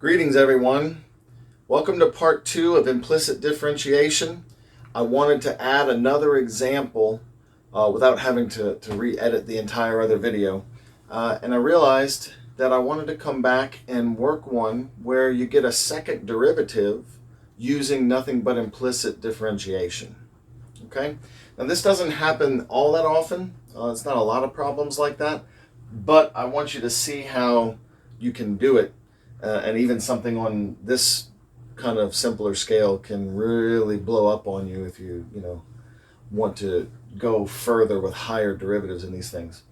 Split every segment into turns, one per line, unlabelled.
Greetings, everyone. Welcome to part 2 of Implicit Differentiation. I wanted to add another example without having to re-edit the entire other video. And I realized that I wanted to come back and work one where you get a second derivative using nothing but implicit differentiation. Okay? Now this doesn't happen all that often. It's not a lot of problems like that. But I want you to see how you can do it. And even something on this kind of simpler scale can really blow up on you if you want to go further with higher derivatives in these things.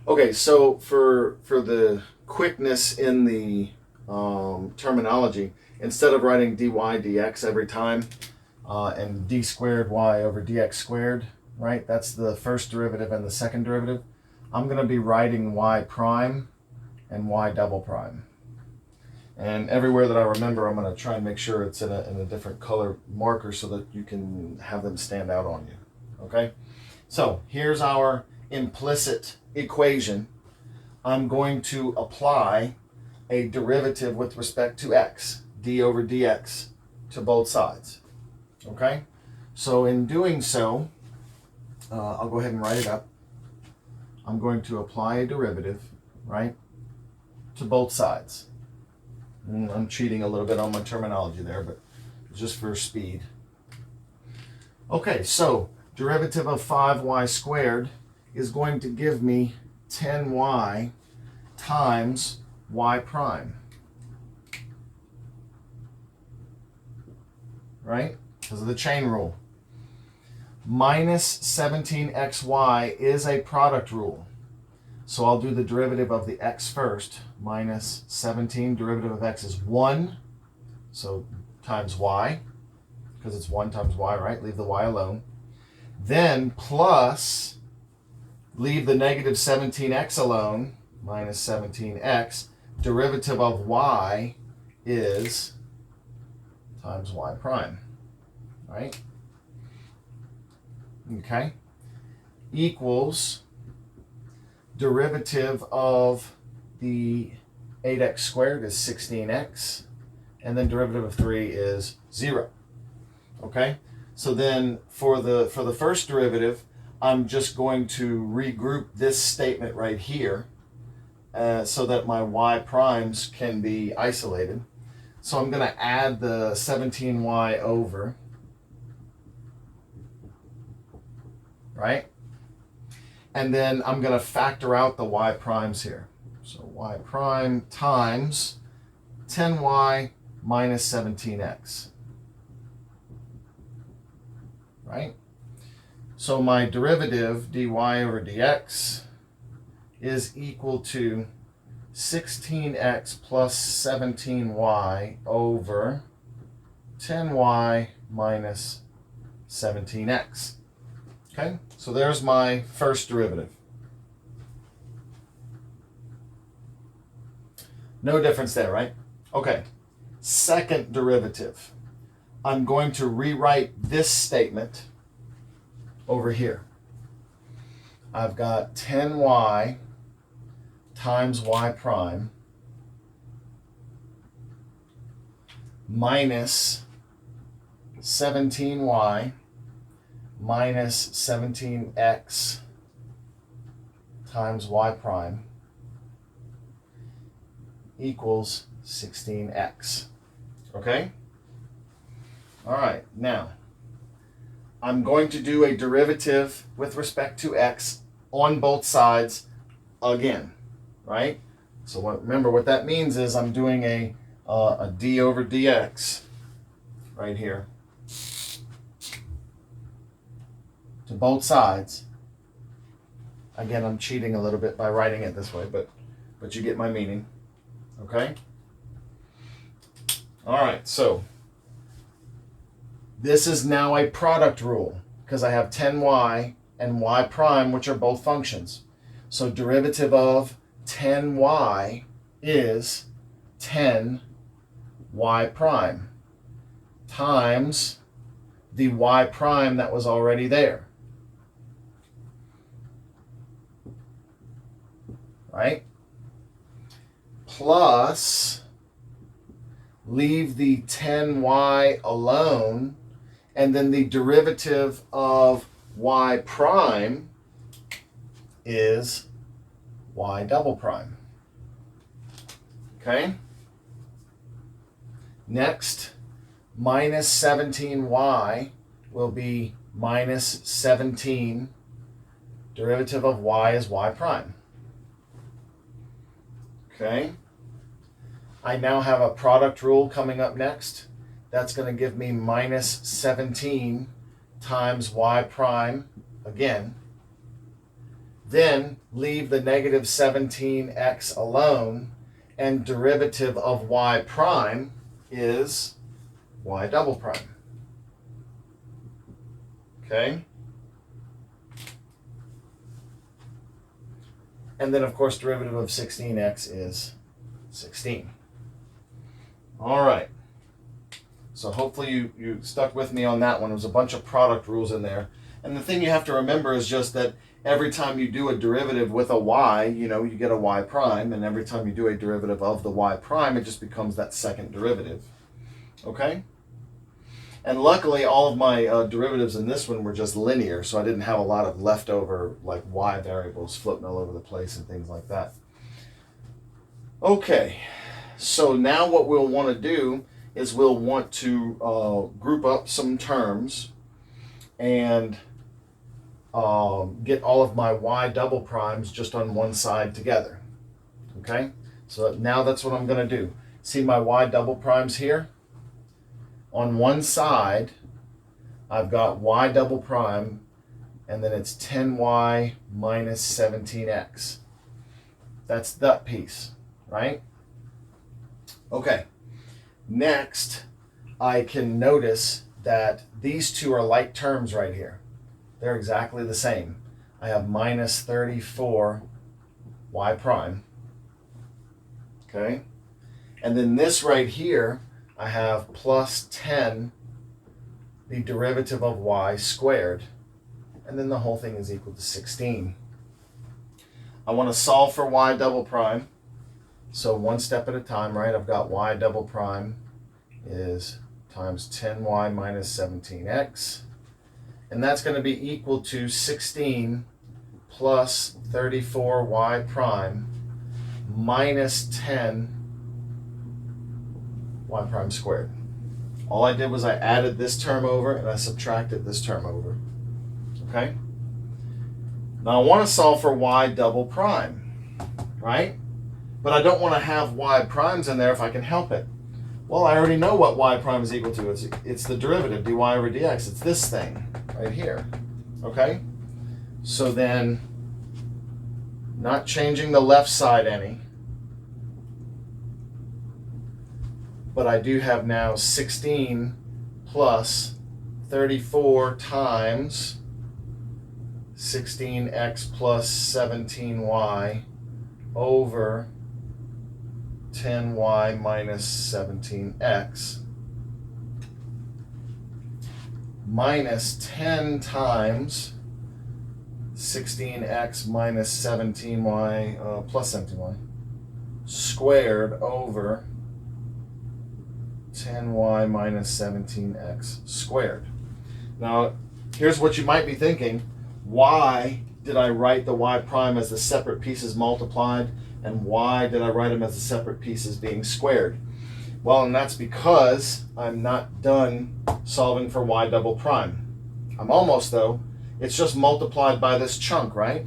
Okay, so for the quickness in the terminology, instead of writing dy dx every time and d squared y over dx squared, right? That's the first derivative and the second derivative. I'm going to be writing y prime and y double prime. And everywhere that I remember, I'm going to try and make sure it's in a different color marker so that you can have them stand out on you. Okay? So here's our implicit equation. I'm going to apply a derivative with respect to x, d over dx, to both sides. Okay? So in doing so, I'll go ahead and write it up. I'm going to apply a derivative, right, to both sides. I'm cheating a little bit on my terminology there, but just for speed. Okay, so derivative of 5y squared is going to give me 10y times y prime. Right? Because of the chain rule. Minus 17xy is a product rule. So I'll do the derivative of the x first. Minus 17, derivative of x is 1. So times y, because it's 1 times y, right? Leave the y alone. Then plus, leave the negative 17x alone, minus 17x. Derivative of y is times y prime, right? Okay. Equals derivative of the 8x squared is 16x, and then derivative of 3 is 0. Okay? So then for the first derivative, I'm just going to regroup this statement right here so that my y primes can be isolated. So I'm going to add the 17y over, right? And then I'm going to factor out the y primes here. So y prime times 10y minus 17x. Right? So my derivative, dy over dx, is equal to 16x plus 17y over 10y minus 17x. Okay, so there's my first derivative. No difference there, right? Okay, second derivative. I'm going to rewrite this statement over here. I've got 10y times y prime minus 17y minus 17x times y prime equals 16x. Okay? All right, now I'm going to do a derivative with respect to x on both sides again, right? So remember what that means is I'm doing a d over dx right here to both sides. Again, I'm cheating a little bit by writing it this way, but you get my meaning. Okay? All right, so this is now a product rule because I have 10y and y prime, which are both functions. So derivative of 10y is 10y prime times the y prime that was already there. Right? Plus leave the 10y alone, and then the derivative of y prime is y double prime. Okay? Next, minus 17y will be minus 17. Derivative of y is y prime. Okay? I now have a product rule coming up next. That's going to give me minus 17 times y prime again. Then leave the negative 17x alone, and derivative of y prime is y double prime. Okay? And then, of course, derivative of 16x is 16. All right. So hopefully you stuck with me on that one. There was a bunch of product rules in there. And the thing you have to remember is just that every time you do a derivative with a y, you get a y prime. And every time you do a derivative of the y prime, it just becomes that second derivative. Okay? And luckily, all of my derivatives in this one were just linear, so I didn't have a lot of leftover like y variables floating all over the place and things like that. Okay, so now what we'll want to do is we'll want to group up some terms and get all of my y double primes just on one side together. Okay, so now that's what I'm going to do. See my y double primes here? On one side, I've got y double prime, and then it's 10y minus 17x. That's that piece, right? Okay. Next, I can notice that these two are like terms right here. They're exactly the same. I have minus 34 y prime. Okay? And then this right here, I have plus 10, the derivative of y squared. And then the whole thing is equal to 16. I want to solve for y double prime. So one step at a time, right? I've got y double prime is times 10y minus 17x. And that's going to be equal to 16 plus 34y prime minus 10 y prime squared. All I did was I added this term over and I subtracted this term over. Okay? Now I want to solve for y double prime, right? But I don't want to have y primes in there if I can help it. Well, I already know what y prime is equal to. It's the derivative, dy over dx. It's this thing right here. Okay? So then, not changing the left side any, but I do have now 16 plus 34 times 16x plus 17y over 10y minus 17x minus 10 times 16x minus 17y plus 17y squared over 10y minus 17x squared. Now, here's what you might be thinking. Why did I write the y prime as the separate pieces multiplied, and why did I write them as the separate pieces being squared? Well, and that's because I'm not done solving for y double prime. I'm almost, though. It's just multiplied by this chunk, right?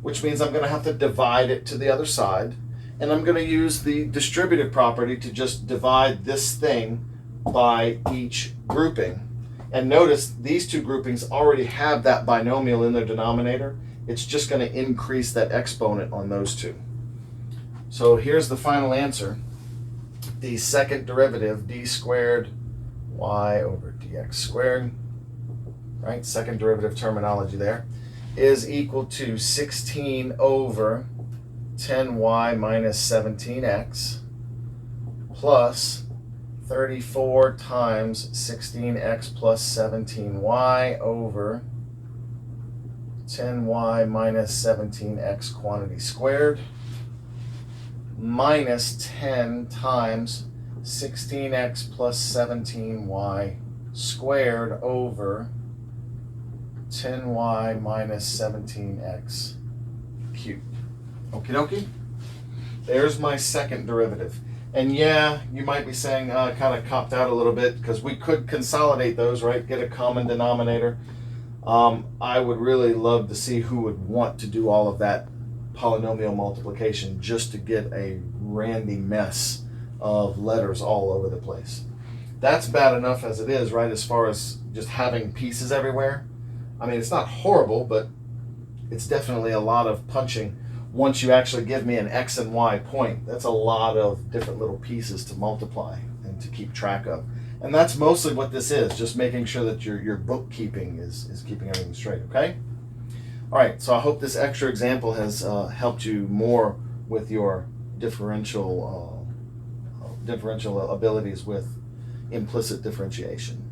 Which means I'm going to have to divide it to the other side, and I'm going to use the distributive property to just divide this thing by each grouping. And notice these two groupings already have that binomial in their denominator. It's just going to increase that exponent on those two. So here's the final answer. The second derivative, d squared y over dx squared, right? Second derivative terminology there, is equal to 16 over 10y minus 17x plus 34 times 16x plus 17y over 10y minus 17x quantity squared minus 10 times 16x plus 17y squared over 10y minus 17x cubed. Okie dokie. There's my second derivative. And yeah, you might be saying, kind of copped out a little bit, because we could consolidate those, right? Get a common denominator. I would really love to see who would want to do all of that polynomial multiplication just to get a randy mess of letters all over the place. That's bad enough as it is, right, as far as just having pieces everywhere. I mean, it's not horrible, but it's definitely a lot of punching. Once you actually give me an x and y point, that's a lot of different little pieces to multiply and to keep track of. And that's mostly what this is, just making sure that your bookkeeping is keeping everything straight, okay? All right, so I hope this extra example has helped you more with your differential abilities with implicit differentiation.